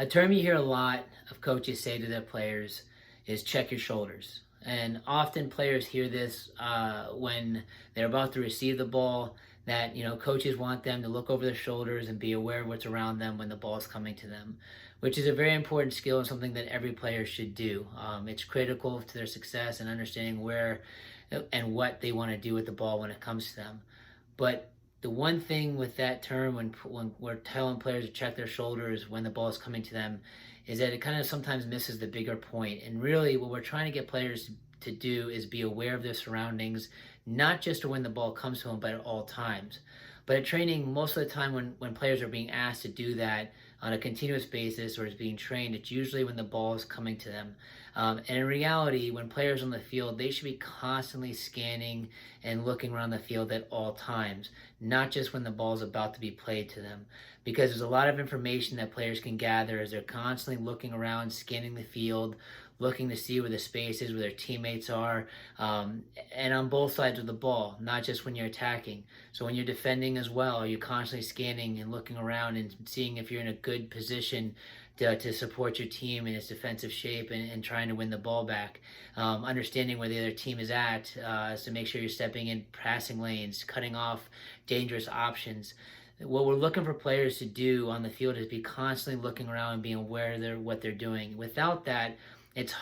A term you hear a lot of coaches say to their players is check your shoulders. And often players hear this when they're about to receive the ball, that coaches want them to look over their shoulders and be aware of what's around them when the ball is coming to them, which is a very important skill and something that every player should do. It's critical to their success and understanding where and what they want to do with the ball when it comes to them. But the one thing with that term, when we're telling players to check their shoulders when the ball is coming to them, is that it kind of sometimes misses the bigger point. And really, what we're trying to get players to do is be aware of their surroundings, not just when the ball comes to them, but at all times. But at training, most of the time when players are being asked to do that on a continuous basis or is being trained, it's usually when the ball is coming to them. And in reality, when players on the field, they should be constantly scanning and looking around the field at all times, not just when the ball is about to be played to them. Because there's a lot of information that players can gather as they're constantly looking around, scanning the field, looking to see where the space is, where their teammates are, and on both sides of the ball, not just when you're attacking. So when you're defending as well, you're constantly scanning and looking around and seeing if you're in a good position to support your team in its defensive shape and trying to win the ball back. Understanding where the other team is at to make sure you're stepping in passing lanes, cutting off dangerous options. What we're looking for players to do on the field is be constantly looking around and being aware of what they're doing. It's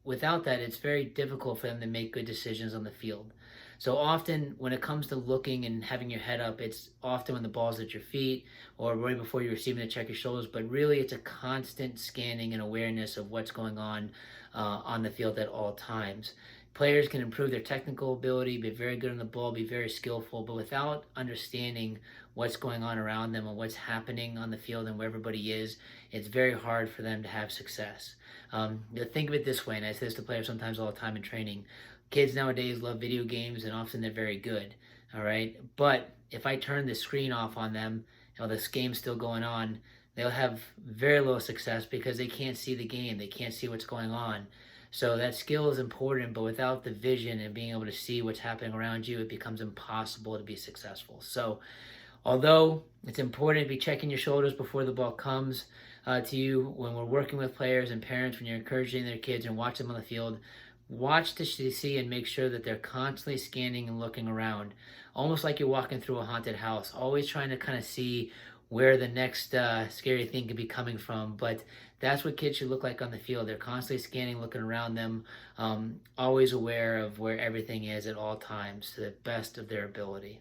without that, it's very difficult for them to make good decisions on the field. So often, when it comes to looking and having your head up, it's often when the ball's at your feet or right before you're receiving to check your shoulders. But really, it's a constant scanning and awareness of what's going on the field at all times. Players can improve their technical ability, be very good on the ball, be very skillful, but without understanding what's going on around them and what's happening on the field and where everybody is, it's very hard for them to have success. Think of it this way, and I say this to players sometimes all the time in training. Kids nowadays love video games, and often they're very good, all right? But if I turn the screen off on them, this game's still going on, they'll have very little success because they can't see the game. They can't see what's going on. So that skill is important, but without the vision and being able to see what's happening around you, it becomes impossible to be successful. So although it's important to be checking your shoulders before the ball comes to you, when we're working with players and parents, when you're encouraging their kids and watch them on the field, watch to see and make sure that they're constantly scanning and looking around, almost like you're walking through a haunted house, always trying to kind of see where the next scary thing could be coming from. But that's what kids should look like on the field. They're constantly scanning, looking around them, always aware of where everything is at all times to the best of their ability.